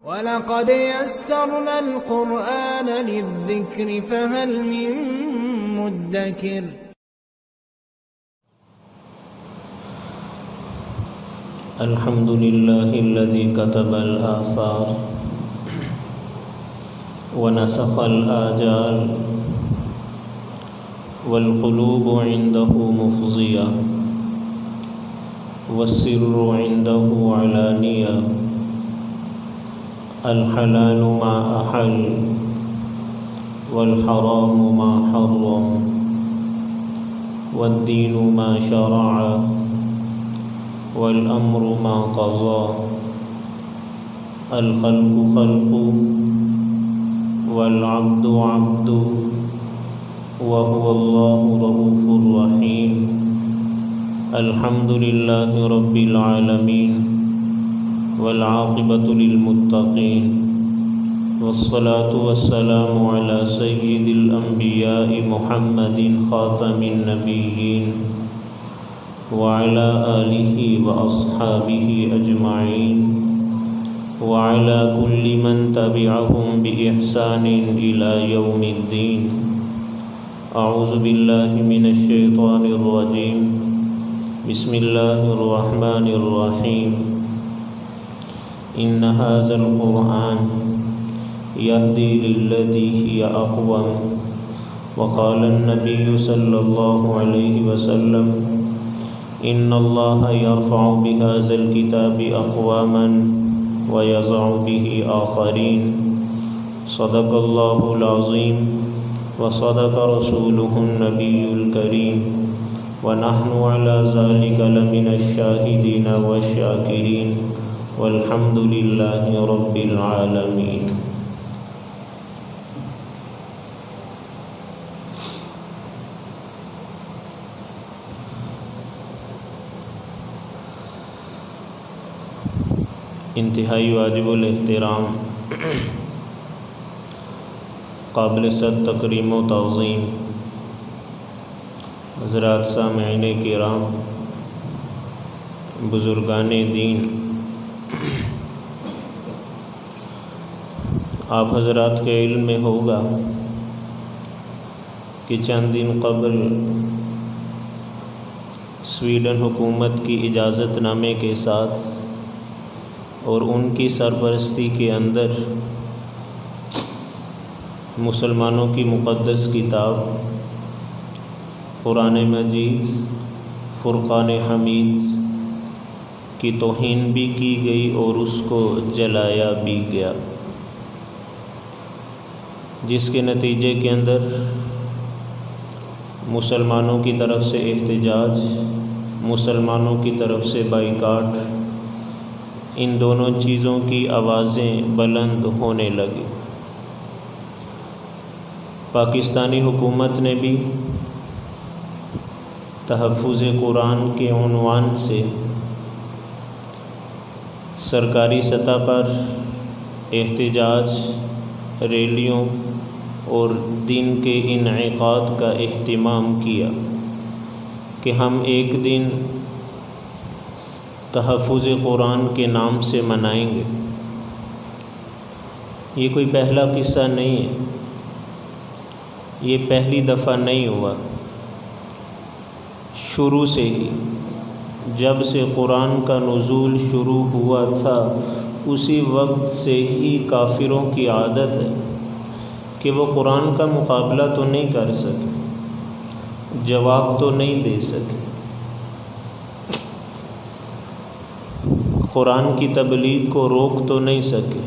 وَلَقَدْ يَسَّرْنَا الْقُرْآنَ لِلذِّكْرِ فَهَلْ مِن مُّدَّكِرٍ الحمد لله الذي كتب الآثار ونسخ الآجال والقلوب عنده مفضية والسر عنده علانية الحلال ما أحل والحرام ما حرم والدين ما شرع والأمر ما قضى الخلق خلق والعبد عبد وهو الله رؤوف رحيم الحمد لله رب العالمين والعاقبة للمتقين والصلاة والسلام على سيد الأنبياء محمد خاتم النبيين وعلى آله وأصحابه أجمعين وعلى كل من تبعهم بإحسان إلى يوم الدين أعوذ بالله من الشيطان الرجيم بسم الله الرحمن الرحيم إن هذا القرآن يهدي للتي هي أقوم وقال النبي صلى الله عليه وسلم إن الله يرفع بهذا الكتاب أقواما ويضع به آخرين صدق الله العظيم وصدق رسوله النبي الكريم ونحن على ذلك لمن الشاهدين والشاكرين والحمد لله رب العالمين انتہائی واجب الاحترام قابل صد تکریم و تعظیم حضرات سامعین کرام بزرگان دین، آپ حضرات کے علم میں ہوگا کہ چند دن قبل سویڈن حکومت کی اجازت نامے کے ساتھ اور ان کی سرپرستی کے اندر مسلمانوں کی مقدس کتاب قرآن مجید فرقان حمید کی توہین بھی کی گئی اور اس کو جلایا بھی گیا، جس کے نتیجے کے اندر مسلمانوں کی طرف سے احتجاج، مسلمانوں کی طرف سے بائیکاٹ، ان دونوں چیزوں کی آوازیں بلند ہونے لگی۔ پاکستانی حکومت نے بھی تحفظ قرآن کے عنوان سے سرکاری سطح پر احتجاج، ریلیوں اور دن کے انعقاد کا اہتمام کیا کہ ہم ایک دن تحفظ قرآن کے نام سے منائیں گے۔ یہ کوئی پہلا قصہ نہیں ہے، یہ پہلی دفعہ نہیں ہوا، شروع سے ہی جب سے قرآن کا نزول شروع ہوا تھا اسی وقت سے ہی کافروں کی عادت ہے کہ وہ قرآن کا مقابلہ تو نہیں کر سکے، جواب تو نہیں دے سکے، قرآن کی تبلیغ کو روک تو نہیں سکے،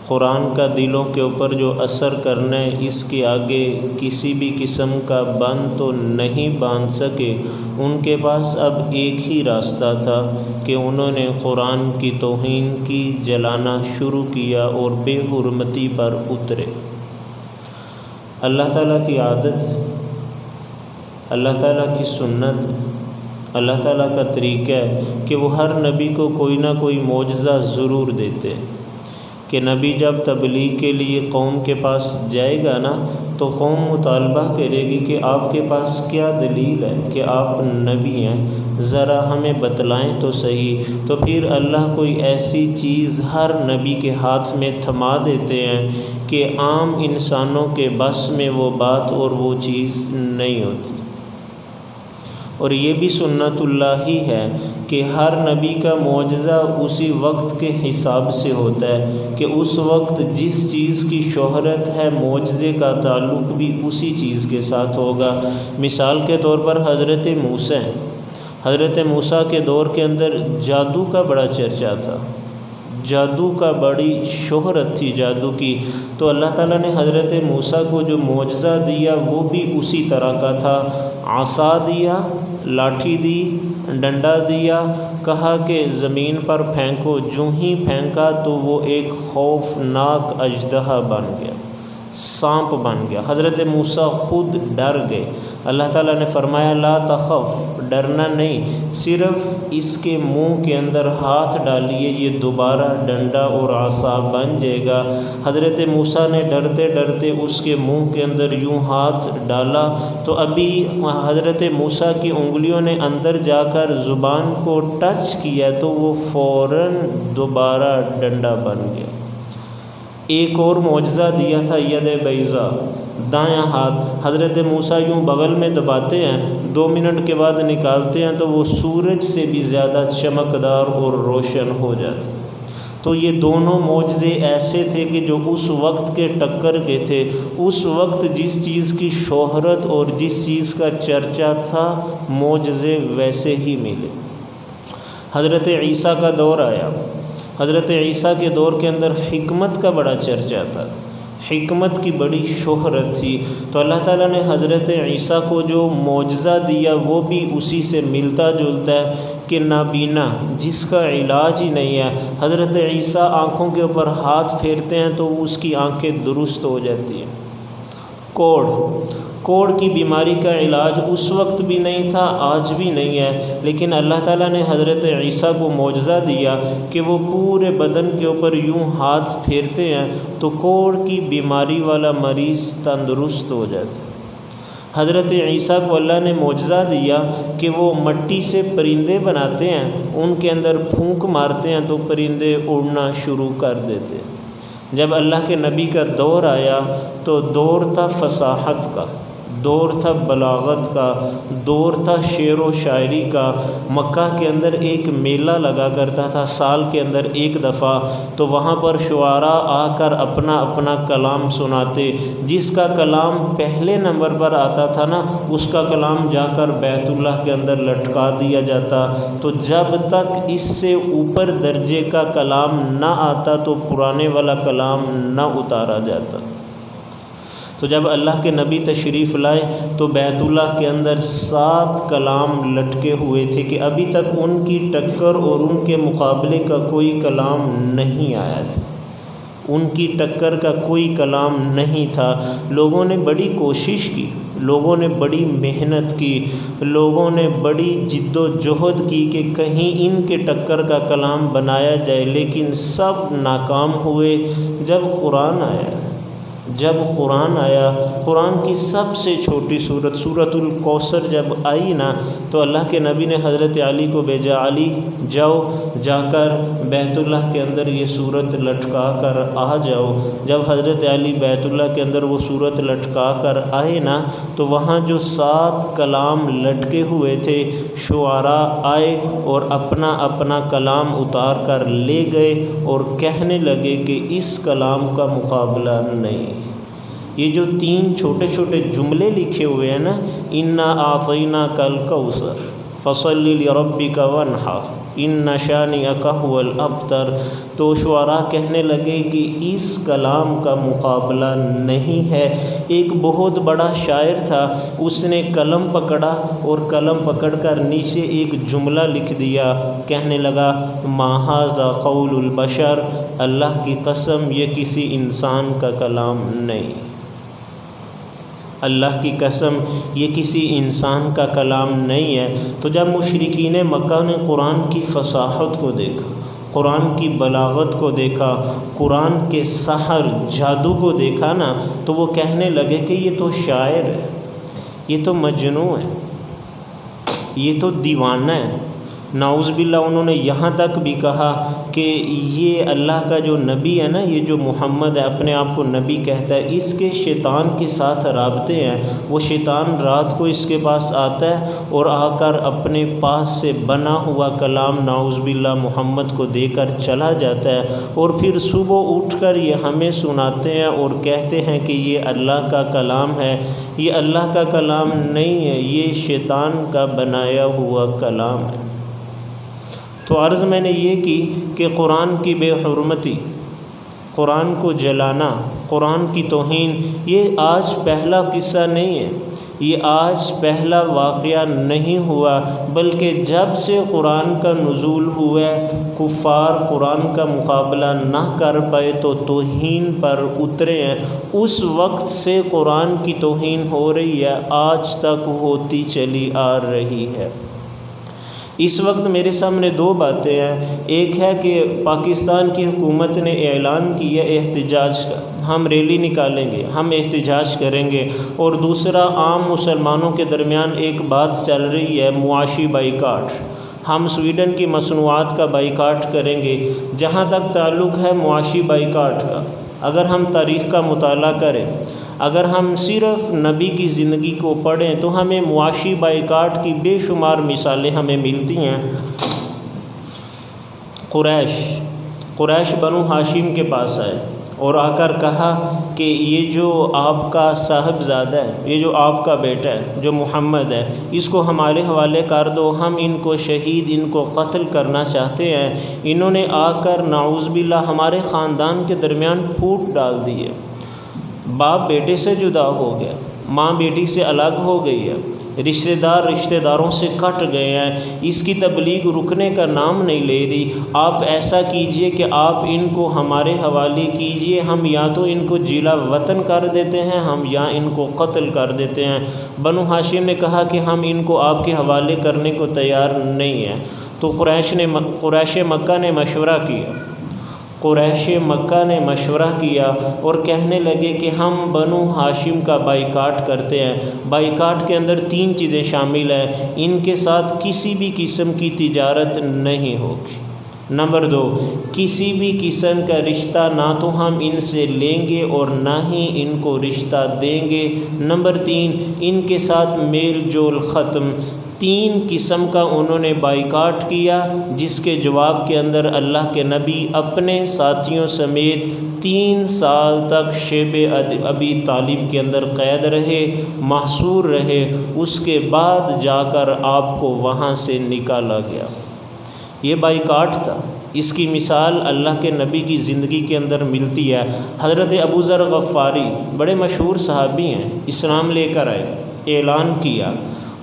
قرآن کا دلوں کے اوپر جو اثر کرنا ہے اس کے آگے کسی بھی قسم کا بند تو نہیں باندھ سکے۔ ان کے پاس اب ایک ہی راستہ تھا کہ انہوں نے قرآن کی توہین کی، جلانا شروع کیا اور بے حرمتی پر اترے۔ اللہ تعالیٰ کی عادت، اللہ تعالیٰ کی سنت، اللہ تعالیٰ کا طریقہ ہے کہ وہ ہر نبی کو کوئی نہ کوئی معجزہ ضرور دیتے۔ کہ نبی جب تبلیغ کے لیے قوم کے پاس جائے گا نا تو قوم مطالبہ کرے گی کہ آپ کے پاس کیا دلیل ہے کہ آپ نبی ہیں، ذرا ہمیں بتلائیں تو صحیح۔ تو پھر اللہ کوئی ایسی چیز ہر نبی کے ہاتھ میں تھما دیتے ہیں کہ عام انسانوں کے بس میں وہ بات اور وہ چیز نہیں ہوتی۔ اور یہ بھی سنت اللہ ہی ہے کہ ہر نبی کا معجزہ اسی وقت کے حساب سے ہوتا ہے کہ اس وقت جس چیز کی شہرت ہے معجزے کا تعلق بھی اسی چیز کے ساتھ ہوگا۔ مثال کے طور پر حضرت موسیٰ کے دور کے اندر جادو کا بڑا چرچا تھا، جادو کا بڑی شہرت تھی جادو کی، تو اللہ تعالیٰ نے حضرت موسیٰ کو جو معجزہ دیا وہ بھی اسی طرح کا تھا۔ عصا دیا، لاٹھی دی، ڈنڈا دیا، کہا کہ زمین پر پھینکو، جو ہی پھینکا تو وہ ایک خوفناک اژدہا بن گیا، سانپ بن گیا۔ حضرت موسیٰ خود ڈر گئے۔ اللہ تعالیٰ نے فرمایا لا تخف، ڈرنا نہیں، صرف اس کے منہ کے اندر ہاتھ ڈالیے، یہ دوبارہ ڈنڈا اور عصا بن جائے گا۔ حضرت موسیٰ نے ڈرتے ڈرتے اس کے منہ کے اندر یوں ہاتھ ڈالا تو ابھی حضرت موسیٰ کی انگلیوں نے اندر جا کر زبان کو ٹچ کیا تو وہ فوراً دوبارہ ڈنڈا بن گیا۔ ایک اور معجزہ دیا تھا ید بیضا، دایاں ہاتھ، حضرت موسیٰ یوں بغل میں دباتے ہیں، 2 منٹ کے بعد نکالتے ہیں تو وہ سورج سے بھی زیادہ چمکدار اور روشن ہو جاتے۔ تو یہ دونوں معجزے ایسے تھے کہ جو اس وقت کے ٹکر کے تھے، اس وقت جس چیز کی شہرت اور جس چیز کا چرچا تھا معجزے ویسے ہی ملے۔ حضرت عیسیٰ کا دور آیا، حضرت عیسیٰ کے دور کے اندر حکمت کا بڑا چرچا تھا، حکمت کی بڑی شہرت تھی، تو اللہ تعالیٰ نے حضرت عیسیٰ کو جو معجزہ دیا وہ بھی اسی سے ملتا جلتا ہے کہ نابینا جس کا علاج ہی نہیں ہے، حضرت عیسیٰ آنکھوں کے اوپر ہاتھ پھیرتے ہیں تو اس کی آنکھیں درست ہو جاتی ہیں۔ کوڑ کی بیماری کا علاج اس وقت بھی نہیں تھا، آج بھی نہیں ہے، لیکن اللہ تعالیٰ نے حضرت عیسیٰ کو معجزہ دیا کہ وہ پورے بدن کے اوپر یوں ہاتھ پھیرتے ہیں تو کوڑ کی بیماری والا مریض تندرست ہو جاتا ہے۔ حضرت عیسیٰ کو اللہ نے معجزہ دیا کہ وہ مٹی سے پرندے بناتے ہیں، ان کے اندر پھونک مارتے ہیں تو پرندے اڑنا شروع کر دیتے ہیں۔ جب اللہ کے نبی کا دور آیا تو دور تھا فصاحت کا، دور تھا بلاغت کا، دور تھا شعر و شاعری کا۔ مکہ کے اندر ایک میلہ لگا کرتا تھا سال کے اندر ایک دفعہ، تو وہاں پر شعراء آ کر اپنا اپنا کلام سناتے، جس کا کلام پہلے نمبر پر آتا تھا نا اس کا کلام جا کر بیت اللہ کے اندر لٹکا دیا جاتا، تو جب تک اس سے اوپر درجے کا کلام نہ آتا تو پرانے والا کلام نہ اتارا جاتا۔ تو جب اللہ کے نبی تشریف لائے تو بیت اللہ کے اندر 7 کلام لٹکے ہوئے تھے کہ ابھی تک ان کی ٹکر اور ان کے مقابلے کا کوئی کلام نہیں آیا تھا، ان کی ٹکر کا کوئی کلام نہیں تھا۔ لوگوں نے بڑی کوشش کی، لوگوں نے بڑی محنت کی، لوگوں نے بڑی جد و جہد کی کہ کہیں ان کے ٹکر کا کلام بنایا جائے، لیکن سب ناکام ہوئے۔ جب قرآن آیا، قرآن کی سب سے چھوٹی سورت سورۃ الکوثر جب آئی نا تو اللہ کے نبی نے حضرت علی کو بھیجا، علی جاؤ، جا کر بیت اللہ کے اندر یہ سورت لٹکا کر آ جاؤ۔ جب حضرت علی بیت اللہ کے اندر وہ سورت لٹکا کر آئے نا تو وہاں جو 7 کلام لٹکے ہوئے تھے، شعراء آئے اور اپنا اپنا کلام اتار کر لے گئے اور کہنے لگے کہ اس کلام کا مقابلہ نہیں۔ یہ جو 3 چھوٹے چھوٹے جملے لکھے ہوئے ہیں نا، انا اعطیناک الکوثر فصل لربک وانحر ان شانئک هو الابتر، تو شعراء کہنے لگے کہ اس کلام کا مقابلہ نہیں ہے۔ ایک بہت بڑا شاعر تھا، اس نے قلم پکڑا اور قلم پکڑ کر نیچے ایک جملہ لکھ دیا، کہنے لگا ما ھذا قول البشر، اللہ کی قسم یہ کسی انسان کا کلام نہیں، اللہ کی قسم یہ کسی انسان کا کلام نہیں ہے۔ تو جب مشرکین مکہ نے قرآن کی فصاحت کو دیکھا، قرآن کی بلاغت کو دیکھا، قرآن کے سحر جادو کو دیکھا نا، تو وہ کہنے لگے کہ یہ تو شاعر ہے، یہ تو مجنون ہے، یہ تو دیوانہ ہے۔ نعوذ باللہ انہوں نے یہاں تک بھی کہا کہ یہ اللہ کا جو نبی ہے نا، یہ جو محمد ہے، اپنے آپ کو نبی کہتا ہے، اس کے شیطان کے ساتھ رابطے ہیں۔ وہ شیطان رات کو اس کے پاس آتا ہے اور آ کر اپنے پاس سے بنا ہوا کلام نعوذ باللہ محمد کو دے کر چلا جاتا ہے، اور پھر صبح اٹھ کر یہ ہمیں سناتے ہیں اور کہتے ہیں کہ یہ اللہ کا کلام ہے۔ یہ اللہ کا کلام نہیں ہے، یہ شیطان کا بنایا ہوا کلام ہے۔ تو عرض میں نے یہ کی کہ قرآن کی بے حرمتی، قرآن کو جلانا، قرآن کی توہین، یہ آج پہلا قصہ نہیں ہے، یہ آج پہلا واقعہ نہیں ہوا، بلکہ جب سے قرآن کا نزول ہوا ہے، کفار قرآن کا مقابلہ نہ کر پائے تو توہین پر اترے ہیں۔ اس وقت سے قرآن کی توہین ہو رہی ہے، آج تک ہوتی چلی آ رہی ہے۔ اس وقت میرے سامنے دو باتیں ہیں، ایک ہے کہ پاکستان کی حکومت نے اعلان کیا احتجاج کا، ہم ریلی نکالیں گے، ہم احتجاج کریں گے، اور دوسرا عام مسلمانوں کے درمیان ایک بات چل رہی ہے معاشی بائیکاٹ، ہم سویڈن کی مصنوعات کا بائیکاٹ کریں گے۔ جہاں تک تعلق ہے معاشی بائیکاٹ کا، اگر ہم تاریخ کا مطالعہ کریں، اگر ہم صرف نبی کی زندگی کو پڑھیں تو ہمیں معاشی بائیکاٹ کی بے شمار مثالیں ہمیں ملتی ہیں۔ قریش بنو ہاشم کے پاس آئے اور آ کر کہا کہ یہ جو آپ کا صاحبزادہ ہے، یہ جو آپ کا بیٹا ہے جو محمد ہے، اس کو ہمارے حوالے کر دو، ہم ان کو شہید، ان کو قتل کرنا چاہتے ہیں۔ انہوں نے آ کر نعوذ باللہ ہمارے خاندان کے درمیان پھوٹ ڈال دی ہے، باپ بیٹے سے جدا ہو گیا، ماں بیٹی سے الگ ہو گئی ہے، رشتہ داروں سے کٹ گئے ہیں، اس کی تبلیغ رکنے کا نام نہیں لے رہی۔ آپ ایسا کیجئے کہ آپ ان کو ہمارے حوالے کیجئے، ہم یا تو ان کو جیلا وطن کر دیتے ہیں، ہم یا ان کو قتل کر دیتے ہیں۔ بنو ہاشم نے کہا کہ ہم ان کو آپ کے حوالے کرنے کو تیار نہیں ہیں۔ تو قریش مکہ نے مشورہ کیا، قریش مکہ نے مشورہ کیا اور کہنے لگے کہ ہم بنو ہاشم کا بائیکاٹ کرتے ہیں۔ بائیکاٹ کے اندر 3 چیزیں شامل ہیں، ان کے ساتھ کسی بھی قسم کی تجارت نہیں ہوگی۔ نمبر 2، کسی بھی قسم کا رشتہ نہ تو ہم ان سے لیں گے اور نہ ہی ان کو رشتہ دیں گے۔ نمبر 3، ان کے ساتھ میل جول ختم۔ 3 قسم کا انہوں نے بائیکاٹ کیا، جس کے جواب کے اندر اللہ کے نبی اپنے ساتھیوں سمیت 3 سال تک شیب ابی طالب کے اندر قید رہے، محصور رہے۔ اس کے بعد جا کر آپ کو وہاں سے نکالا گیا۔ یہ بائیکاٹ تھا۔ اس کی مثال اللہ کے نبی کی زندگی کے اندر ملتی ہے۔ حضرت ابو ذر غفاری بڑے مشہور صحابی ہیں، اسلام لے کر آئے، اعلان کیا،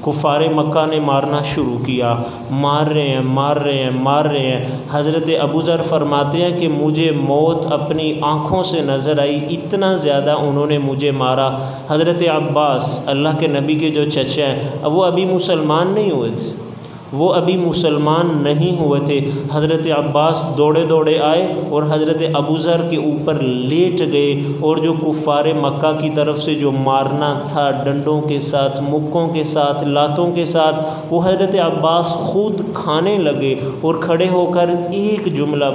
کفار مکہ نے مارنا شروع کیا، مار رہے ہیں۔ حضرت ابو ذر فرماتے ہیں کہ مجھے موت اپنی آنکھوں سے نظر آئی، اتنا زیادہ انہوں نے مجھے مارا۔ حضرت عباس اللہ کے نبی کے جو چچا ہیں، وہ ابھی مسلمان نہیں ہوئے تھے، حضرت عباس دوڑے آئے اور حضرت ابو ذر کے اوپر لیٹ گئے، اور جو کفار مکہ کی طرف سے جو مارنا تھا ڈنڈوں کے ساتھ، مکوں کے ساتھ، لاتوں کے ساتھ، وہ حضرت عباس خود کھانے لگے اور کھڑے ہو کر ایک جملہ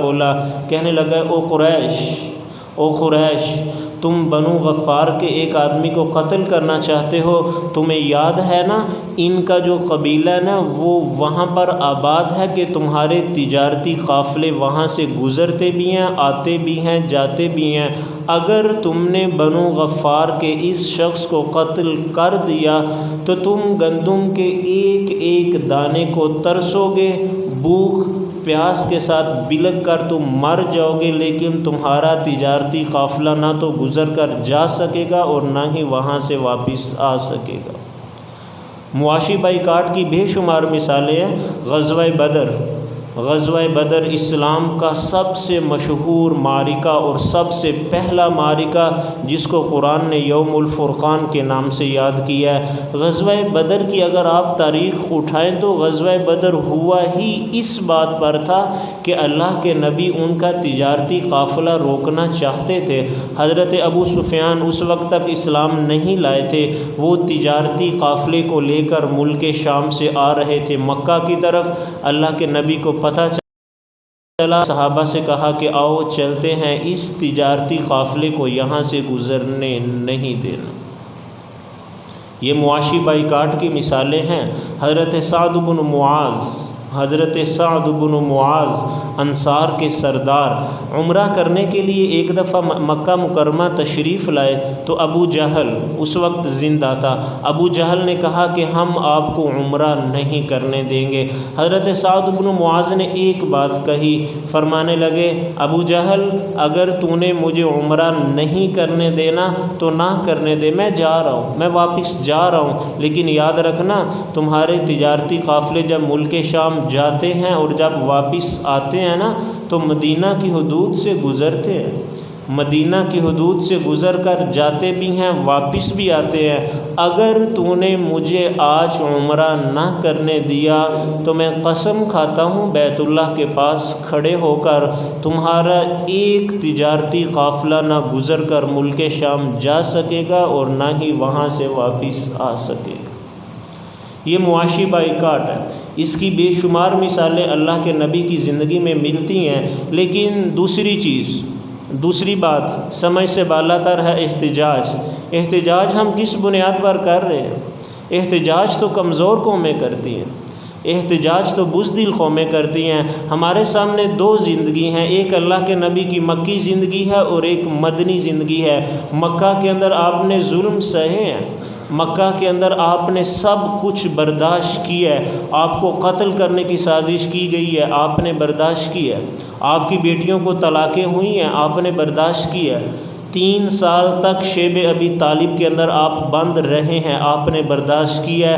بولا، کہنے لگا او قریش، تم بنو غفار کے ایک آدمی کو قتل کرنا چاہتے ہو؟ تمہیں یاد ہے نا ان کا جو قبیلہ ہے نا، وہ وہاں پر آباد ہے کہ تمہارے تجارتی قافلے وہاں سے گزرتے بھی ہیں، آتے بھی ہیں، جاتے بھی ہیں۔ اگر تم نے بنو غفار کے اس شخص کو قتل کر دیا تو تم گندم کے ایک دانے کو ترسو گے، بھوک پیاس کے ساتھ بلک کر تم مر جاؤ گے، لیکن تمہارا تجارتی قافلہ نہ تو گزر کر جا سکے گا اور نہ ہی وہاں سے واپس آ سکے گا۔ معاشی بائیکاٹ کی بے شمار مثالیں ہیں۔ غزوہ غزوہ بدر اسلام کا سب سے مشہور معرکہ اور سب سے پہلا معرکہ جس کو قرآن نے یوم الفرقان کے نام سے یاد کیا ہے۔ غزوہ بدر کی اگر آپ تاریخ اٹھائیں تو غزوہ بدر ہوا ہی اس بات پر تھا کہ اللہ کے نبی ان کا تجارتی قافلہ روکنا چاہتے تھے۔ حضرت ابو سفیان اس وقت تک اسلام نہیں لائے تھے، وہ تجارتی قافلے کو لے کر ملک شام سے آ رہے تھے مکہ کی طرف۔ اللہ کے نبی کو پتہ چلا، صحابہ سے کہا کہ آؤ چلتے ہیں، اس تجارتی قافلے کو یہاں سے گزرنے نہیں دینا۔ یہ معاشی بائیکاٹ کی مثالیں ہیں۔ حضرت سعد بن معاذ انصار کے سردار عمرہ کرنے کے لیے ایک دفعہ مکہ مکرمہ تشریف لائے تو ابو جہل اس وقت زندہ تھا۔ ابو جہل نے کہا کہ ہم آپ کو عمرہ نہیں کرنے دیں گے۔ حضرت سعد بن معاذ نے ایک بات کہی، فرمانے لگے ابو جہل اگر تو نے مجھے عمرہ نہیں کرنے دینا تو نہ کرنے دے، میں جا رہا ہوں، میں واپس جا رہا ہوں، لیکن یاد رکھنا تمہارے تجارتی قافلے جب ملک شام جاتے ہیں اور جب واپس آتے ہیں نا تو مدینہ کی حدود سے گزرتے ہیں، مدینہ کی حدود سے گزر کر جاتے بھی ہیں، واپس بھی آتے ہیں۔ اگر تو نے مجھے آج عمرہ نہ کرنے دیا تو میں قسم کھاتا ہوں بیت اللہ کے پاس کھڑے ہو کر تمہارا ایک تجارتی قافلہ نہ گزر کر ملک شام جا سکے گا اور نہ ہی وہاں سے واپس آ سکے گا۔ یہ معاشی بائیکاٹ ہے۔ اس کی بے شمار مثالیں اللہ کے نبی کی زندگی میں ملتی ہیں، لیکن دوسری بات سمجھ سے بالا تر ہے احتجاج۔ احتجاج ہم کس بنیاد پر کر رہے ہیں؟ احتجاج تو کمزور قومیں کرتی ہیں، احتجاج تو بزدل قومیں کرتی ہیں۔ ہمارے سامنے دو زندگی ہیں، ایک اللہ کے نبی کی مکی زندگی ہے اور ایک مدنی زندگی ہے۔ مکہ کے اندر آپ نے ظلم سہے ہیں، مکہ کے اندر آپ نے سب کچھ برداشت کیا ہے، آپ کو قتل کرنے کی سازش کی گئی ہے، آپ نے برداشت کی ہے، آپ کی بیٹیوں کو طلاقیں ہوئی ہیں، آپ نے برداشت کی ہے، 3 سال تک شیب ابی طالب کے اندر آپ بند رہے ہیں، آپ نے برداشت کیا ہے،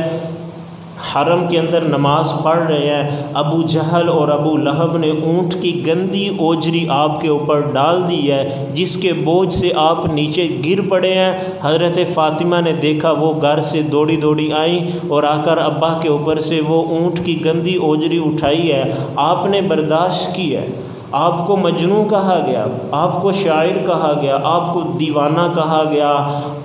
حرم کے اندر نماز پڑھ رہے ہیں، ابو جہل اور ابو لہب نے اونٹ کی گندی اوجری آپ کے اوپر ڈال دی ہے جس کے بوجھ سے آپ نیچے گر پڑے ہیں۔ حضرت فاطمہ نے دیکھا، وہ گھر سے دوڑی آئیں اور آ کر ابا کے اوپر سے وہ اونٹ کی گندی اوجری اٹھائی ہے، آپ نے برداشت کی ہے۔ آپ کو مجنون کہا گیا، آپ کو شاعر کہا گیا، آپ کو دیوانہ کہا گیا،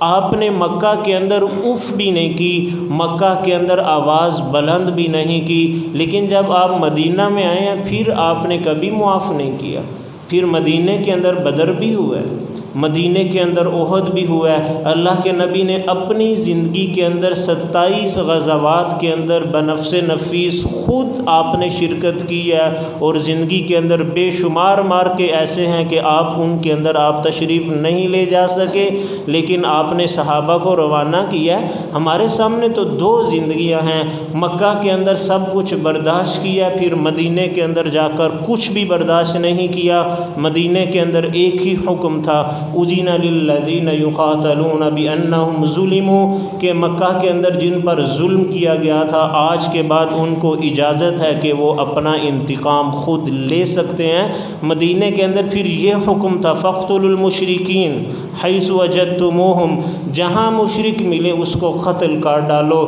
آپ نے مکہ کے اندر اف بھی نہیں کی، مکہ کے اندر آواز بلند بھی نہیں کی، لیکن جب آپ مدینہ میں آئے ہیں پھر آپ نے کبھی معاف نہیں کیا۔ پھر مدینہ کے اندر بدر بھی ہوا ہے، مدینہ کے اندر احد بھی ہوا ہے۔ اللہ کے نبی نے اپنی زندگی کے اندر 27 غزوات کے اندر بنفس نفیس خود آپ نے شرکت کی ہے، اور زندگی کے اندر بے شمار مارکے ایسے ہیں کہ آپ ان کے اندر آپ تشریف نہیں لے جا سکے، لیکن آپ نے صحابہ کو روانہ کیا ہے۔ ہمارے سامنے تو 2 زندگیاں ہیں، مکہ کے اندر سب کچھ برداشت کیا، پھر مدینہ کے اندر جا کر کچھ بھی برداشت نہیں کیا۔ مدینہ کے اندر ایک ہی حکم تھا، اذن للذین یقاتلون بانہم ظلموا، کہ مکہ کے اندر جن پر ظلم کیا گیا تھا آج کے بعد ان کو اجازت ہے کہ وہ اپنا انتقام خود لے سکتے ہیں۔ مدینہ کے اندر پھر یہ حکم تھا، فاقتلوا المشرکین حیث وجدتموہم، جہاں مشرک ملے اس کو قتل کر ڈالو،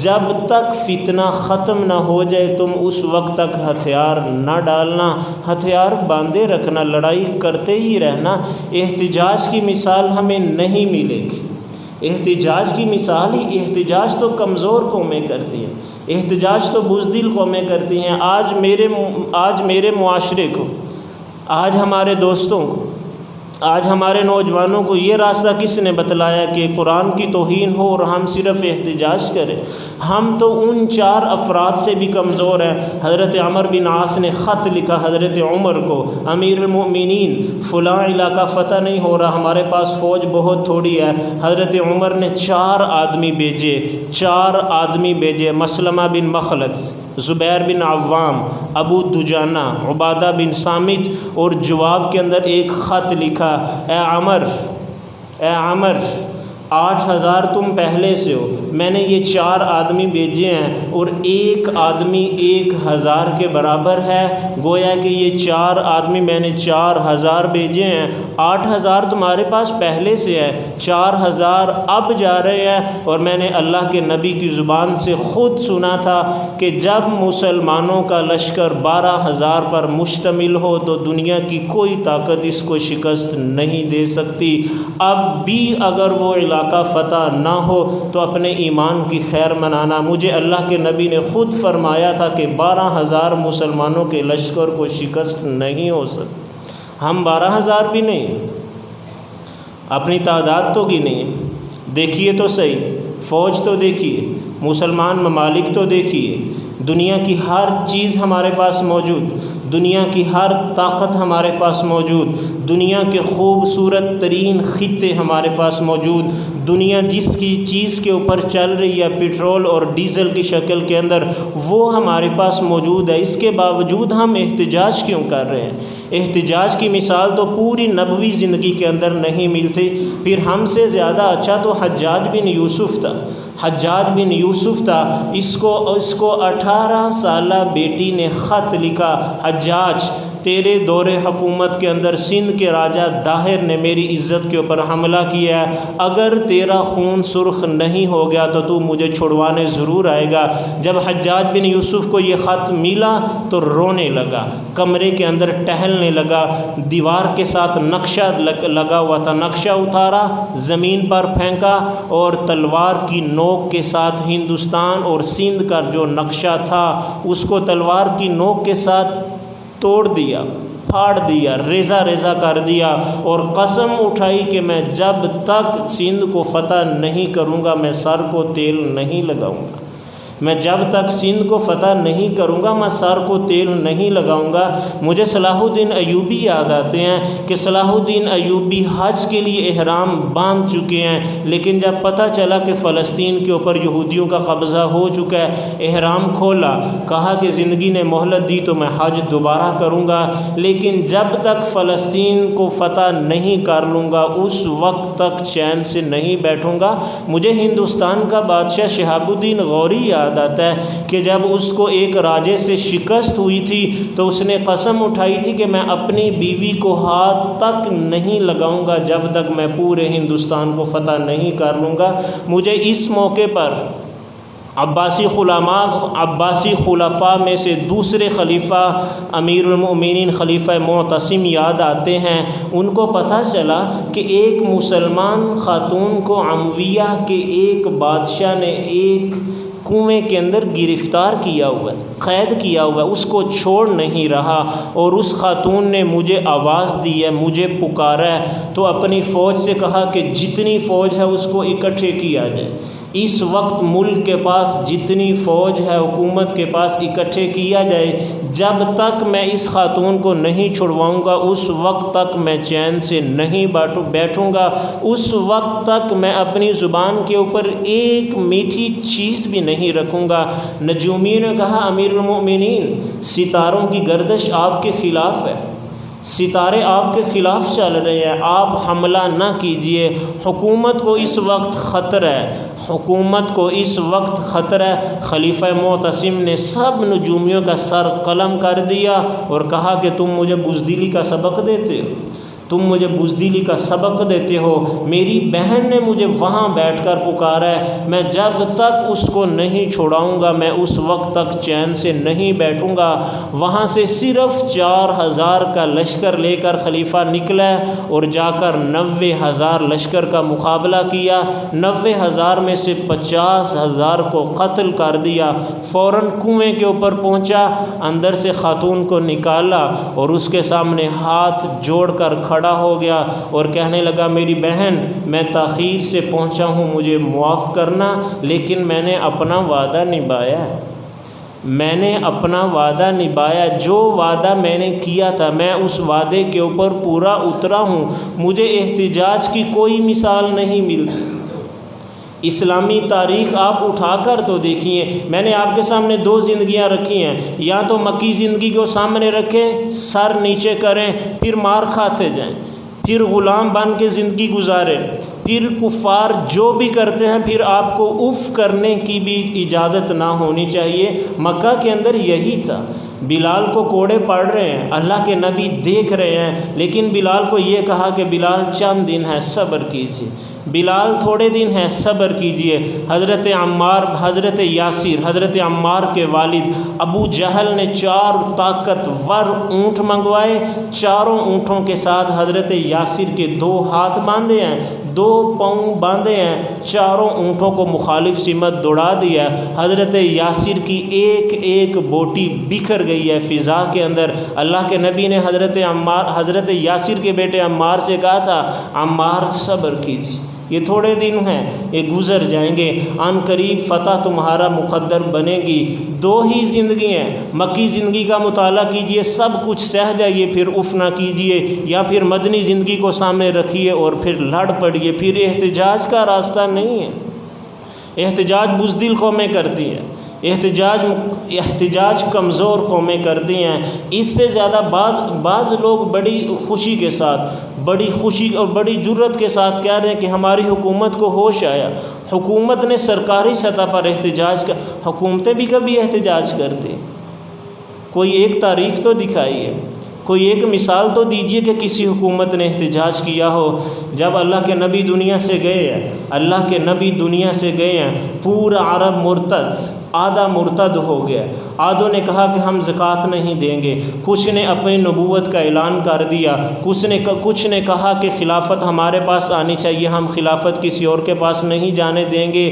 جب تک فتنہ ختم نہ ہو جائے تم اس وقت تک ہتھیار نہ ڈالنا، ہتھیار باندھے رکھنا، لڑائی کرتے ہی رہنا۔ احتجاج کی مثال ہمیں نہیں ملے گی، احتجاج کی مثال ہی، احتجاج تو کمزور قومیں کرتی ہیں، احتجاج تو بزدل قومیں کرتی ہیں۔ آج میرے معاشرے کو، آج ہمارے دوستوں کو، آج ہمارے نوجوانوں کو یہ راستہ کس نے بتلایا کہ قرآن کی توہین ہو اور ہم صرف احتجاج کریں؟ ہم تو ان 4 افراد سے بھی کمزور ہیں۔ حضرت عمر بن عاص نے خط لکھا حضرت عمر کو، امیر المؤمنین فلاں علاقہ فتح نہیں ہو رہا، ہمارے پاس فوج بہت تھوڑی ہے۔ حضرت عمر نے 4 آدمی بھیجے، مسلمہ بن مخلد، زبیر بن عوام، ابو دجانہ، عبادہ بن صامت، اور جواب کے اندر ایک خط لکھا، اے عمر 8,000 تم پہلے سے ہو، میں نے یہ 4 آدمی بھیجے ہیں اور ایک آدمی 1,000 کے برابر ہے، گویا کہ یہ 4 آدمی میں نے 4,000 بھیجے ہیں، 8,000 تمہارے پاس پہلے سے ہے، 4,000 اب جا رہے ہیں۔ اور میں نے اللہ کے نبی کی زبان سے خود سنا تھا کہ جب مسلمانوں کا لشکر 12,000 پر مشتمل ہو تو دنیا کی کوئی طاقت اس کو شکست نہیں دے سکتی۔ اب بھی اگر وہ علاقہ فتح نہ ہو تو اپنے ایمان کی خیر منانا۔ مجھے اللہ کے نبی نے خود فرمایا تھا کہ 12,000 مسلمانوں کے لشکر کو شکست نہیں ہو سکتی۔ ہم 12,000 بھی نہیں، اپنی تعداد تو گنیں، دیکھیے تو صحیح، فوج تو دیکھیے، مسلمان ممالک تو دیکھیے، دنیا کی ہر چیز ہمارے پاس موجود، دنیا کی ہر طاقت ہمارے پاس موجود، دنیا کے خوبصورت ترین خطے ہمارے پاس موجود، دنیا جس کی چیز کے اوپر چل رہی ہے پٹرول اور ڈیزل کی شکل کے اندر، وہ ہمارے پاس موجود ہے۔ اس کے باوجود ہم احتجاج کیوں کر رہے ہیں؟ احتجاج کی مثال تو پوری نبوی زندگی کے اندر نہیں ملتی۔ پھر ہم سے زیادہ اچھا تو حجاج بن یوسف تھا، حجاج بن یوسف تھا، اس کو 18 سالہ بیٹی نے خط لکھا، حجاج تیرے دور حکومت کے اندر سندھ کے راجہ داہر نے میری عزت کے اوپر حملہ کیا ہے، اگر تیرا خون سرخ نہیں ہو گیا تو مجھے چھڑوانے ضرور آئے گا۔ جب حجاج بن یوسف کو یہ خط ملا تو رونے لگا، کمرے کے اندر ٹہلنے لگا، دیوار کے ساتھ نقشہ لگا ہوا تھا، نقشہ اتارا، زمین پر پھینکا اور تلوار کی نوک کے ساتھ ہندوستان اور سندھ کا جو نقشہ تھا اس کو تلوار کی نوک کے ساتھ توڑ دیا، پھاڑ دیا، ریزہ ریزہ کر دیا اور قسم اٹھائی کہ میں جب تک سندھ کو فتح نہیں کروں گا میں سر کو تیل نہیں لگاؤں گا، میں جب تک سندھ کو فتح نہیں کروں گا میں سر کو تیل نہیں لگاؤں گا۔ مجھے صلاح الدین ایوبی یاد آتے ہیں کہ صلاح الدین ایوبی حج کے لیے احرام باندھ چکے ہیں، لیکن جب پتہ چلا کہ فلسطین کے اوپر یہودیوں کا قبضہ ہو چکا ہے، احرام کھولا، کہا کہ زندگی نے مہلت دی تو میں حج دوبارہ کروں گا، لیکن جب تک فلسطین کو فتح نہیں کر لوں گا اس وقت تک چین سے نہیں بیٹھوں گا۔ مجھے ہندوستان کا بادشاہ شہاب الدین غوری یاد آتا ہے کہ جب اس کو ایک راجے سے شکست ہوئی تھی تو اس نے قسم اٹھائی تھی کہ میں اپنی بیوی کو ہاتھ تک نہیں لگاؤں گا جب تک میں پورے ہندوستان کو فتح نہیں کر لوں گا۔ مجھے اس موقع پر عباسی خلفاء میں سے دوسرے خلیفہ امیر المؤمنین خلیفہ معتصم یاد آتے ہیں۔ ان کو پتہ چلا کہ ایک مسلمان خاتون کو امویہ کے ایک بادشاہ نے ایک کنویں کے اندر گرفتار کیا ہوا ہے، قید کیا ہوا ہے، اس کو چھوڑ نہیں رہا، اور اس خاتون نے مجھے آواز دی ہے، مجھے پکارا ہے، تو اپنی فوج سے کہا کہ جتنی فوج ہے اس کو اکٹھے کیا جائے۔ اس وقت ملک کے پاس جتنی فوج ہے حکومت کے پاس اکٹھے کیا جائے، جب تک میں اس خاتون کو نہیں چھڑواؤں گا اس وقت تک میں چین سے نہیں بیٹھوں گا، اس وقت تک میں اپنی زبان کے اوپر ایک میٹھی چیز بھی نہیں رکھوں گا۔ نجومی نے کہا امیر المؤمنین ستاروں کی گردش آپ کے خلاف ہے، ستارے آپ کے خلاف چل رہے ہیں، آپ حملہ نہ کیجئے، حکومت کو اس وقت خطرہ ہے، حکومت کو اس وقت خطرہ ہے۔ خلیفہ معتصم نے سب نجومیوں کا سر قلم کر دیا اور کہا کہ تم مجھے بزدلی کا سبق دیتے ہو، تم مجھے بزدلی کا سبق دیتے ہو، میری بہن نے مجھے وہاں بیٹھ کر پکارا ہے، میں جب تک اس کو نہیں چھڑاؤں گا میں اس وقت تک چین سے نہیں بیٹھوں گا۔ وہاں سے صرف 4,000 کا لشکر لے کر خلیفہ نکلا اور جا کر 90,000 لشکر کا مقابلہ کیا، 90,000 میں سے 50,000 کو قتل کر دیا۔ فوراً کنویں کے اوپر پہنچا، اندر سے خاتون کو نکالا اور اس کے سامنے ہاتھ جوڑ کر کھڑا ہو گیا اور کہنے لگا میری بہن میں تاخیر سے پہنچا ہوں، مجھے معاف کرنا، لیکن میں نے اپنا وعدہ نبھایا ہے، میں نے اپنا وعدہ نبھایا، جو وعدہ میں نے کیا تھا میں اس وعدے کے اوپر پورا اترا ہوں، مجھے احتجاج کی کوئی مثال نہیں ملتی۔ اسلامی تاریخ آپ اٹھا کر تو دیکھیے، میں نے آپ کے سامنے 2 زندگیاں رکھی ہیں، یا تو مکی زندگی کو سامنے رکھیں، سر نیچے کریں، پھر مار کھاتے جائیں، پھر غلام بن کے زندگی گزاریں، پھر کفار جو بھی کرتے ہیں پھر آپ کو اف کرنے کی بھی اجازت نہ ہونی چاہیے۔ مکہ کے اندر یہی تھا، بلال کو کوڑے پڑ رہے ہیں، اللہ کے نبی دیکھ رہے ہیں، لیکن بلال کو یہ کہا کہ بلال چند دن ہے صبر کیجیے، بلال تھوڑے دن ہیں صبر کیجئے۔ حضرت عمار، حضرت یاسر، حضرت عمار کے والد ابو جہل نے 4 طاقتور اونٹ منگوائے، چاروں اونٹوں کے ساتھ حضرت یاسر کے 2 ہاتھ باندھے ہیں، 2 پاؤں باندھے ہیں، چاروں اونٹوں کو مخالف سمت دوڑا دیا۔ حضرت یاسر کی ایک ایک بوٹی بکھر گئی ہے فضا کے اندر۔ اللہ کے نبی نے حضرت یاسر کے بیٹے عمار سے کہا تھا، عمار صبر کیجیے، یہ تھوڑے دن ہیں، یہ گزر جائیں گے، عن قریب فتح تمہارا مقدر بنے گی۔ 2 ہی زندگی ہیں، مکی زندگی کا مطالعہ کیجئے، سب کچھ سہ جائیے، پھر اف نہ کیجئے، یا پھر مدنی زندگی کو سامنے رکھیے اور پھر لڑ پڑیے۔ پھر احتجاج کا راستہ نہیں ہے، احتجاج بزدل قومیں کرتی ہیں، احتجاج کمزور قومیں کرتی ہیں۔ اس سے زیادہ بعض لوگ بڑی خوشی کے ساتھ، بڑی خوشی اور بڑی جرت کے ساتھ کہہ رہے ہیں کہ ہماری حکومت کو ہوش آیا، حکومت نے سرکاری سطح پر احتجاج کا، حکومتیں بھی کبھی احتجاج کرتی ہیں؟ کوئی ایک تاریخ تو دکھائیے، کوئی ایک مثال تو دیجئے کہ کسی حکومت نے احتجاج کیا ہو۔ جب اللہ کے نبی دنیا سے گئے ہیں، اللہ کے نبی دنیا سے گئے ہیں، پورا عرب مرتد، آدھا مرتد ہو گیا، آدھوں نے کہا کہ ہم زکوٰۃ نہیں دیں گے، کچھ نے اپنی نبوت کا اعلان کر دیا، کچھ نے کہا کہ خلافت ہمارے پاس آنی چاہیے، ہم خلافت کسی اور کے پاس نہیں جانے دیں گے۔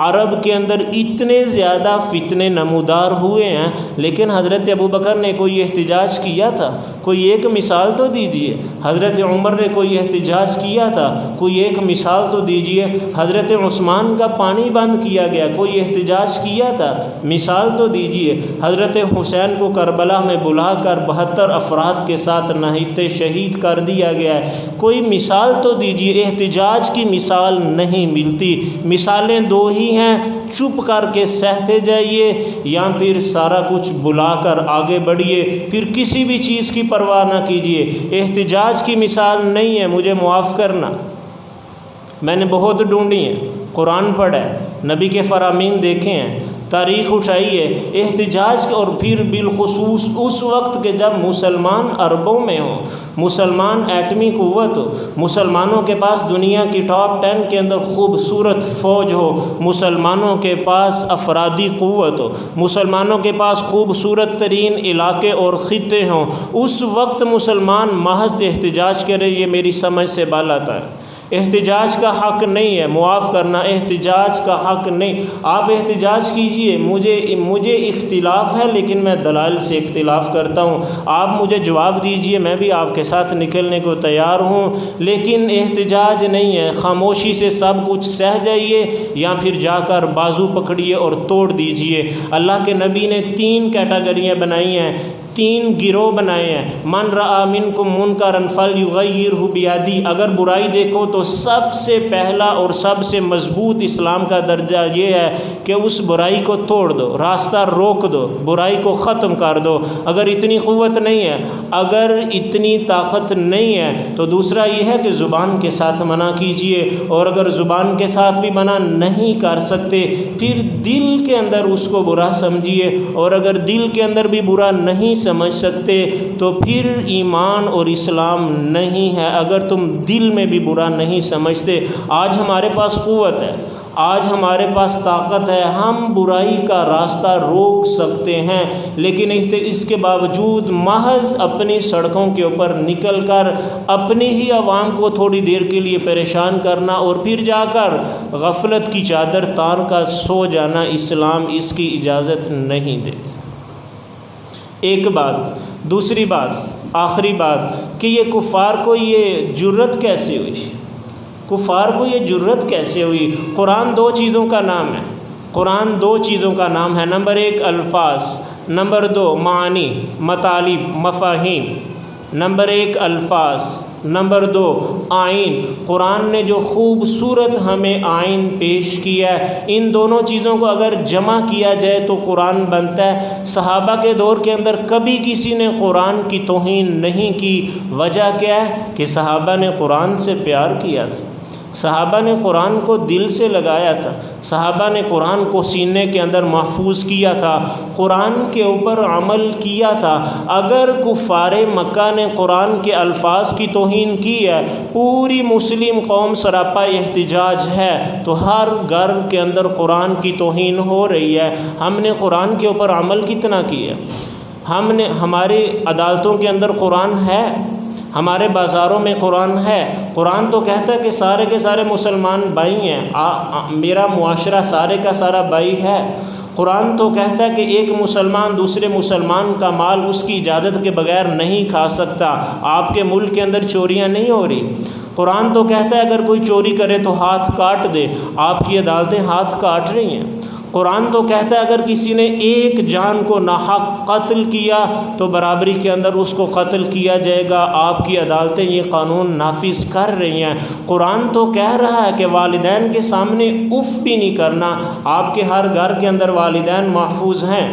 عرب کے اندر اتنے زیادہ فتنے نمودار ہوئے ہیں، لیکن حضرت ابوبکر نے کوئی احتجاج کیا تھا؟ کوئی ایک مثال تو دیجئے۔ حضرت عمر نے کوئی احتجاج کیا تھا؟ کوئی ایک مثال تو دیجئے۔ حضرت عثمان کا پانی بند کیا گیا، کوئی احتجاج کیا تھا؟ مثال تو دیجئے۔ حضرت حسین کو کربلا میں بلا کر 72 افراد کے ساتھ نہتے شہید کر دیا گیا ہے، کوئی مثال تو دیجئے۔ احتجاج کی مثال نہیں ملتی، مثالیں 2 ہی ہیں، چپ کر کے سہتے جائیے یا پھر سارا کچھ بلا کر آگے بڑھیے، پھر کسی بھی چیز کی پرواہ نہ کیجیے۔ احتجاج کی مثال نہیں ہے، مجھے معاف کرنا، میں نے بہت ڈھونڈی ہیں، قرآن پڑھا ہے، نبی کے فرامین دیکھے ہیں، تاریخ اٹھائیے۔ احتجاج اور پھر بالخصوص اس وقت کے جب مسلمان عربوں میں ہوں، مسلمان ایٹمی قوت ہو، مسلمانوں کے پاس دنیا کی ٹاپ 10 کے اندر خوبصورت فوج ہو، مسلمانوں کے پاس افرادی قوت ہو، مسلمانوں کے پاس خوبصورت ترین علاقے اور خطے ہوں، اس وقت مسلمان محض احتجاج کرے، یہ میری سمجھ سے بالاتا ہے۔ احتجاج کا حق نہیں ہے، معاف کرنا، احتجاج کا حق نہیں۔ آپ احتجاج کیجئے، مجھے اختلاف ہے لیکن میں دلائل سے اختلاف کرتا ہوں، آپ مجھے جواب دیجئے، میں بھی آپ کے ساتھ نکلنے کو تیار ہوں، لیکن احتجاج نہیں ہے۔ خاموشی سے سب کچھ سہ جائیے یا پھر جا کر بازو پکڑیے اور توڑ دیجئے۔ اللہ کے نبی نے 3 کیٹیگریاں بنائی ہیں، 3 گروہ بنائے ہیں۔ من رأى منکم منکرا فلیغیرہ بیدہ، اگر برائی دیکھو تو سب سے پہلا اور سب سے مضبوط اسلام کا درجہ یہ ہے کہ اس برائی کو توڑ دو، راستہ روک دو، برائی کو ختم کر دو۔ اگر اتنی قوت نہیں ہے، اگر اتنی طاقت نہیں ہے تو دوسرا یہ ہے کہ زبان کے ساتھ منع کیجئے، اور اگر زبان کے ساتھ بھی منع نہیں کر سکتے پھر دل کے اندر اس کو برا سمجھیے، اور اگر دل کے اندر بھی برا نہیں سمجھ سکتے تو پھر ایمان اور اسلام نہیں ہے۔ اگر تم دل میں بھی برا نہیں سمجھتے، آج ہمارے پاس قوت ہے، آج ہمارے پاس طاقت ہے، ہم برائی کا راستہ روک سکتے ہیں، لیکن اس کے باوجود محض اپنی سڑکوں کے اوپر نکل کر اپنی ہی عوام کو تھوڑی دیر کے لیے پریشان کرنا اور پھر جا کر غفلت کی چادر تان کر سو جانا، اسلام اس کی اجازت نہیں دیتا۔ ایک بات، دوسری بات، آخری بات کہ یہ کفار کو یہ جرت کیسے ہوئی؟ کفار کو یہ جرت کیسے ہوئی؟ قرآن 2 چیزوں کا نام ہے، قرآن 2 چیزوں کا نام ہے، نمبر 1 الفاظ، نمبر 2 معانی، مطالب، مفاہیم۔ نمبر 1 الفاظ، نمبر 2 آئین۔ قرآن نے جو خوبصورت ہمیں آئین پیش کیا ہے، ان دونوں چیزوں کو اگر جمع کیا جائے تو قرآن بنتا ہے۔ صحابہ کے دور کے اندر کبھی کسی نے قرآن کی توہین نہیں کی، وجہ کیا ہے کہ صحابہ نے قرآن سے پیار کیا تھا، صحابہ نے قرآن کو دل سے لگایا تھا، صحابہ نے قرآن کو سینے کے اندر محفوظ کیا تھا، قرآن کے اوپر عمل کیا تھا۔ اگر کفار مکہ نے قرآن کے الفاظ کی توہین کی ہے، پوری مسلم قوم سراپا احتجاج ہے، تو ہر گھر کے اندر قرآن کی توہین ہو رہی ہے۔ ہم نے قرآن کے اوپر عمل کتنا کیا؟ ہماری عدالتوں کے اندر قرآن ہے، ہمارے بازاروں میں قرآن ہے۔ قرآن تو کہتا ہے کہ سارے کے سارے مسلمان بھائی ہیں، میرا معاشرہ سارے کا سارا بھائی ہے۔ قرآن تو کہتا ہے کہ ایک مسلمان دوسرے مسلمان کا مال اس کی اجازت کے بغیر نہیں کھا سکتا۔ آپ کے ملک کے اندر چوریاں نہیں ہو رہی۔ قرآن تو کہتا ہے اگر کوئی چوری کرے تو ہاتھ کاٹ دے، آپ کی عدالتیں ہاتھ کاٹ رہی ہیں۔ قرآن تو کہتا ہے اگر کسی نے ایک جان کو ناحق قتل کیا تو برابری کے اندر اس کو قتل کیا جائے گا، آپ کی عدالتیں یہ قانون نافذ کر رہی ہیں۔ قرآن تو کہہ رہا ہے کہ والدین کے سامنے اف بھی نہیں کرنا، آپ کے ہر گھر کے اندر والدین محفوظ ہیں۔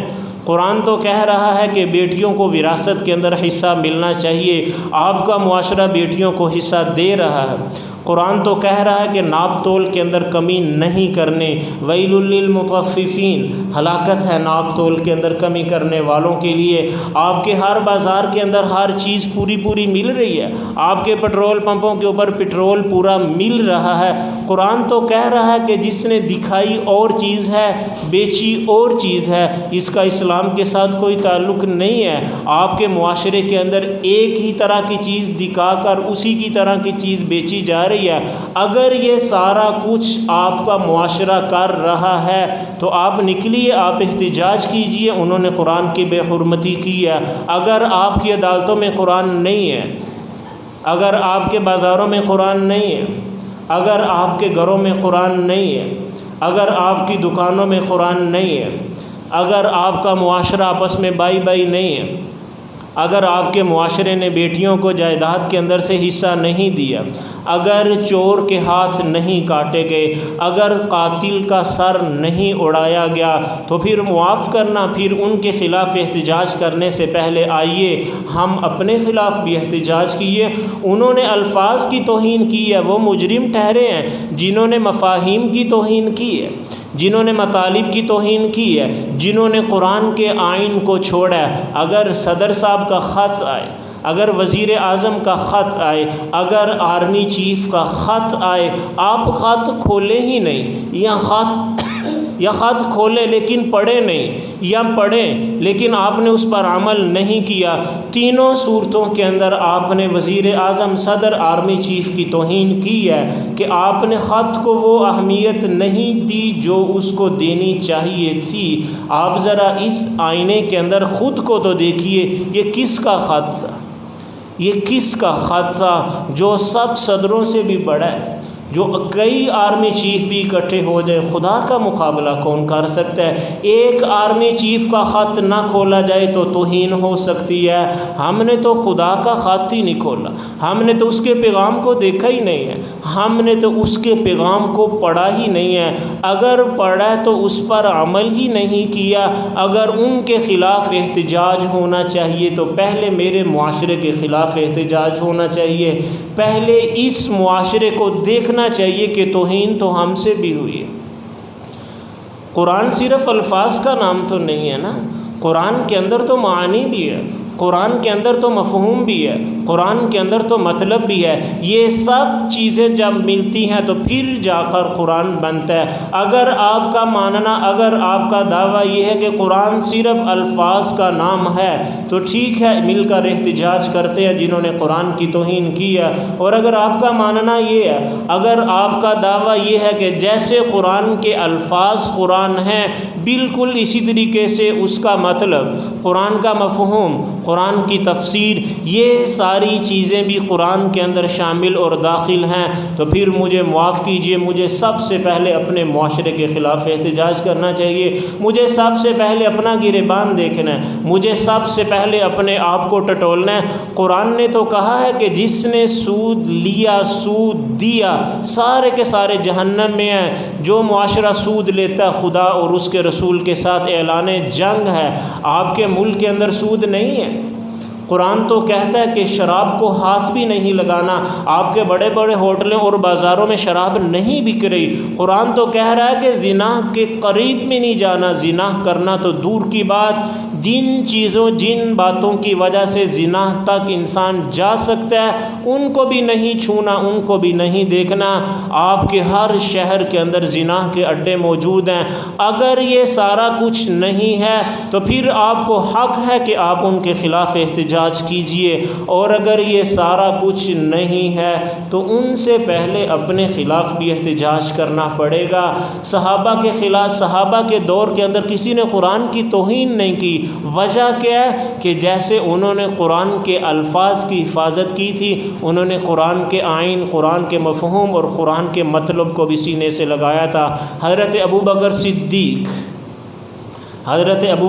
قرآن تو کہہ رہا ہے کہ بیٹیوں کو وراثت کے اندر حصہ ملنا چاہیے، آپ کا معاشرہ بیٹیوں کو حصہ دے رہا ہے۔ قرآن تو کہہ رہا ہے کہ ناپ تول کے اندر کمی نہیں کرنے، ویل للمطففین، ہلاکت ہے ناپ تول کے اندر کمی کرنے والوں کے لیے۔ آپ کے ہر بازار کے اندر ہر چیز پوری مل رہی ہے، آپ کے پیٹرول پمپوں کے اوپر پیٹرول پورا مل رہا ہے۔ قرآن تو کہہ رہا ہے کہ جس نے دکھائی اور چیز ہے، بیچی اور چیز ہے، اس کا اسلام کے ساتھ کوئی تعلق نہیں ہے۔ آپ کے معاشرے کے اندر ایک ہی طرح کی چیز دکھا کر اسی کی طرح کی چیز بیچی جا رہی ہے۔ اگر یہ سارا کچھ آپ کا معاشرہ کر رہا ہے تو آپ نکلیے، آپ احتجاج کیجئے۔ انہوں نے قرآن کی بے حرمتی کی ہے۔ اگر آپ کی عدالتوں میں قرآن نہیں ہے، اگر آپ کے بازاروں میں قرآن نہیں ہے، اگر آپ کے گھروں میں قرآن نہیں ہے، اگر آپ کی دکانوں میں قرآن نہیں ہے، اگر آپ کا معاشرہ آپس میں بائی نہیں ہے، اگر آپ کے معاشرے نے بیٹیوں کو جائیداد کے اندر سے حصہ نہیں دیا، اگر چور کے ہاتھ نہیں کاٹے گئے، اگر قاتل کا سر نہیں اڑایا گیا، تو پھر معاف کرنا، پھر ان کے خلاف احتجاج کرنے سے پہلے آئیے ہم اپنے خلاف بھی احتجاج کیے۔ انہوں نے الفاظ کی توہین کی ہے، وہ مجرم ٹھہرے ہیں جنہوں نے مفاہیم کی توہین کی ہے، جنہوں نے مطالب کی توہین کی ہے، جنہوں نے قرآن کے آئین کو چھوڑا ہے۔ اگر صدر صاحب کا خط آئے، اگر وزیر اعظم کا خط آئے، اگر آرمی چیف کا خط آئے، آپ خط کھولیں ہی نہیں، یا خط کھولیں لیکن پڑھیں نہیں، یا پڑھیں لیکن آپ نے اس پر عمل نہیں کیا۔ تینوں صورتوں کے اندر آپ نے وزیر اعظم، صدر، آرمی چیف کی توہین کی ہے کہ آپ نے خط کو وہ اہمیت نہیں دی جو اس کو دینی چاہیے تھی۔ آپ ذرا اس آئینے کے اندر خود کو تو دیکھیے، یہ کس کا خط تھا؟ یہ کس کا خط تھا جو سب صدروں سے بھی بڑا ہے، جو کئی آرمی چیف بھی اکٹھے ہو جائے، خدا کا مقابلہ کون کر سکتا ہے؟ ایک آرمی چیف کا خط نہ کھولا جائے تو توہین ہو سکتی ہے۔ ہم نے تو خدا کا خط ہی نہیں کھولا، ہم نے تو اس کے پیغام کو دیکھا ہی نہیں ہے، ہم نے تو اس کے پیغام کو پڑھا ہی نہیں ہے۔ اگر پڑھا تو اس پر عمل ہی نہیں کیا۔ اگر ان کے خلاف احتجاج ہونا چاہیے تو پہلے میرے معاشرے کے خلاف احتجاج ہونا چاہیے، پہلے اس معاشرے کو دیکھنا چاہیے کہ توہین تو ہم سے بھی ہوئی ہے۔ قرآن صرف الفاظ کا نام تو نہیں ہے نا، قرآن کے اندر تو معانی بھی ہے، قرآن کے اندر تو مفہوم بھی ہے، قرآن کے اندر تو مطلب بھی ہے۔ یہ سب چیزیں جب ملتی ہیں تو پھر جا کر قرآن بنتا ہے۔ اگر آپ کا ماننا، اگر آپ کا دعویٰ یہ ہے کہ قرآن صرف الفاظ کا نام ہے تو ٹھیک ہے، مل کر احتجاج کرتے ہیں جنہوں نے قرآن کی توہین کی ہے۔ اور اگر آپ کا ماننا یہ ہے، اگر آپ کا دعویٰ یہ ہے کہ جیسے قرآن کے الفاظ قرآن ہیں بالکل اسی طریقے سے اس کا مطلب، قرآن کا مفہوم، قرآن کی تفسیر، یہ ساری چیزیں بھی قرآن کے اندر شامل اور داخل ہیں، تو پھر مجھے معاف کیجئے، مجھے سب سے پہلے اپنے معاشرے کے خلاف احتجاج کرنا چاہیے، مجھے سب سے پہلے اپنا گریبان دیکھنا ہے، مجھے سب سے پہلے اپنے آپ کو ٹٹولنا ہے۔ قرآن نے تو کہا ہے کہ جس نے سود لیا، سود دیا، سارے کے سارے جہنم میں ہیں۔ جو معاشرہ سود لیتا ہے خدا اور اس کے رسول کے ساتھ اعلان جنگ ہے۔ آپ کے ملک کے اندر سود نہیں ہے، قرآن تو کہتا ہے کہ شراب کو ہاتھ بھی نہیں لگانا، آپ کے بڑے بڑے ہوٹلوں اور بازاروں میں شراب نہیں بک رہی۔ قرآن تو کہہ رہا ہے کہ زنا کے قریب میں نہیں جانا، زنا کرنا تو دور کی بات، جن باتوں کی وجہ سے زنا تک انسان جا سکتا ہے ان کو بھی نہیں چھونا، ان کو بھی نہیں دیکھنا۔ آپ کے ہر شہر کے اندر زنا کے اڈے موجود ہیں۔ اگر یہ سارا کچھ نہیں ہے تو پھر آپ کو حق ہے کہ آپ ان کے خلاف احتجاج کیجئے، اور اگر یہ سارا کچھ نہیں ہے تو ان سے پہلے اپنے خلاف بھی احتجاج کرنا پڑے گا۔ صحابہ کے خلاف، صحابہ کے دور کے اندر کسی نے قرآن کی توہین نہیں کی۔ وجہ کیا ہے؟ کہ جیسے انہوں نے قرآن کے الفاظ کی حفاظت کی تھی، انہوں نے قرآن کے آئین، قرآن کے مفہوم اور قرآن کے مطلب کو بھی سینے سے لگایا تھا۔ حضرت ابو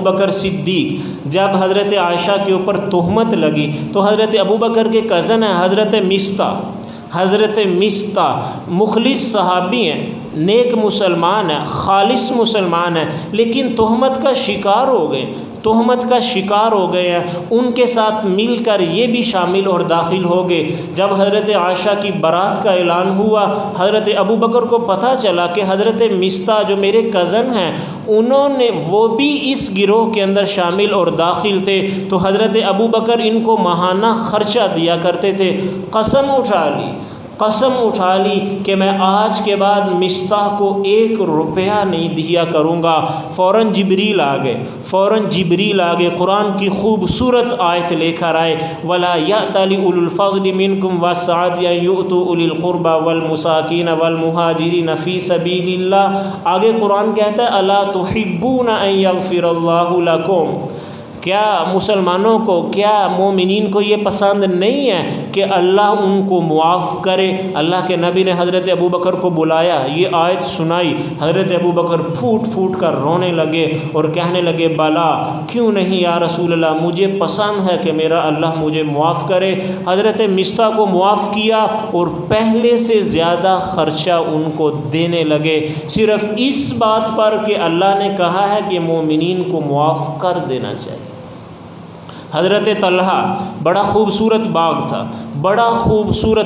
بکر صدیق جب حضرت عائشہ کے اوپر تہمت لگی تو حضرت ابو بکر کے کزن ہیں حضرت مستہ مخلص صحابی ہیں، نیک مسلمان ہیں، خالص مسلمان ہیں، لیکن تہمت کا شکار ہو گئے ہیں۔ ان کے ساتھ مل کر یہ بھی شامل اور داخل ہو گئے۔ جب حضرت عائشہ کی برات کا اعلان ہوا، حضرت ابو بکر کو پتہ چلا کہ حضرت مستہ جو میرے کزن ہیں وہ بھی اس گروہ کے اندر شامل اور داخل تھے، تو حضرت ابو بکر ان کو ماہانہ خرچہ دیا کرتے تھے۔ قسم اٹھا لی کہ میں آج کے بعد مستہ کو 1 روپیہ نہیں دیا کروں گا۔ فوراً جبریل آ گئے، قرآن کی خوبصورت آیت لے کر آئے، وَلَا يَأْتَلِ أُولُو الْفَضْلِ مِنْكُمْ وَالسَّعَةِ أَن يُؤْتُوا أُولِي الْقُرْبَى وَالْمَسَاكِينَ وَالْمُهَاجِرِينَ فِي سَبِيلِ اللَّهِ۔ آگے قرآن کہتا ہے أَلَا تُحِبُّونَ أَن يَغْفِرَ اللَّهُ لَكُمْ۔ کیا مسلمانوں کو، کیا مومنین کو یہ پسند نہیں ہے کہ اللہ ان کو معاف کرے؟ اللہ کے نبی نے حضرت ابو بکر کو بلایا، یہ آیت سنائی، حضرت ابو بکر پھوٹ کر رونے لگے اور کہنے لگے بلا کیوں نہیں یا رسول اللہ، مجھے پسند ہے کہ میرا اللہ مجھے معاف کرے۔ حضرت مستہ کو معاف کیا اور پہلے سے زیادہ خرچہ ان کو دینے لگے، صرف اس بات پر کہ اللہ نے کہا ہے کہ مومنین کو معاف کر دینا چاہیے۔ حضرت طلحہ، بڑا خوبصورت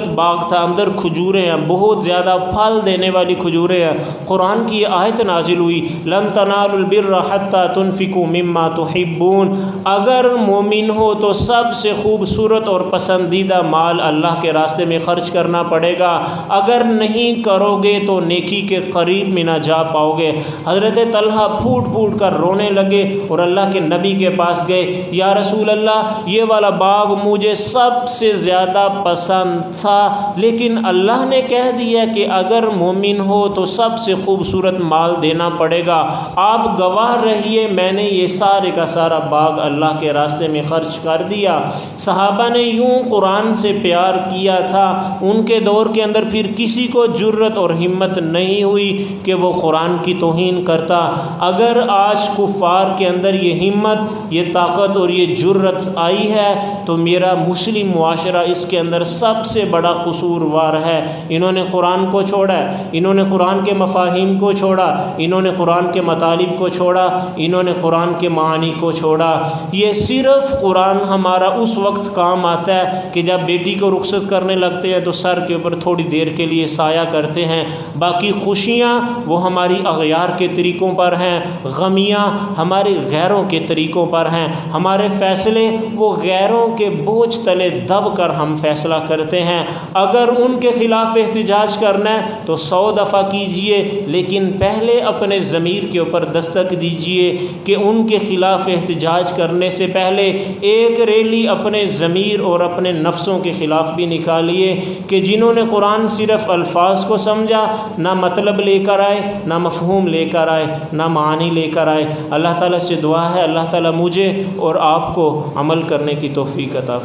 باغ تھا، اندر کھجوریں ہیں، بہت زیادہ پھل دینے والی کھجوریں ہیں۔ قرآن کی یہ آیت نازل ہوئی، لن تنالوا البر حتى تنفقوا مما تحبون۔ اگر مومن ہو تو سب سے خوبصورت اور پسندیدہ مال اللہ کے راستے میں خرچ کرنا پڑے گا، اگر نہیں کرو گے تو نیکی کے قریب میں نہ جا پاؤ گے۔ حضرت طلحہ پھوٹ کر رونے لگے اور اللہ کے نبی کے پاس گئے، یا رسول اللہ یہ والا باغ مجھے سب سے زیادہ پسند تھا، لیکن اللہ نے کہہ دیا کہ اگر مومن ہو تو سب سے خوبصورت مال دینا پڑے گا، آپ گواہ رہیے میں نے یہ سارے کا سارا باغ اللہ کے راستے میں خرچ کر دیا۔ صحابہ نے یوں قرآن سے پیار کیا تھا، ان کے دور کے اندر پھر کسی کو جرت اور ہمت نہیں ہوئی کہ وہ قرآن کی توہین کرتا۔ اگر آج کفار کے اندر یہ ہمت، یہ طاقت اور یہ جرت آئی ہے تو میرا مسلم معاشرہ اس کے اندر سب سے بڑا قصوروار ہے۔ انہوں نے قرآن کو چھوڑا، انہوں نے قرآن کے مفاہیم کو چھوڑا، انہوں نے قرآن کے مطالب کو چھوڑا، انہوں نے قرآن کے معانی کو چھوڑا۔ یہ صرف قرآن ہمارا اس وقت کام آتا ہے کہ جب بیٹی کو رخصت کرنے لگتے ہیں تو سر کے اوپر تھوڑی دیر کے لیے سایہ کرتے ہیں، باقی خوشیاں وہ ہماری اغیار کے طریقوں پر ہیں، غمیاں ہمارے غیروں کے طریقوں پر ہیں، ہمارے فیصلے وہ غیروں کے بوجھ تلے دب کر ہم فیصلہ کرتے ہیں۔ اگر ان کے خلاف احتجاج کرنا ہے تو 100 دفعہ کیجئے، لیکن پہلے اپنے ضمیر کے اوپر دستک دیجئے کہ ان کے خلاف احتجاج کرنے سے پہلے ایک ریلی اپنے ضمیر اور اپنے نفسوں کے خلاف بھی نکالیے کہ جنہوں نے قرآن صرف الفاظ کو سمجھا، نہ مطلب لے کر آئے، نہ مفہوم لے کر آئے، نہ معانی لے کر آئے۔ اللہ تعالیٰ سے دعا ہے اللہ تعالیٰ مجھے اور آپ کو عمل کرنے کی توفیق عطا فرمائے۔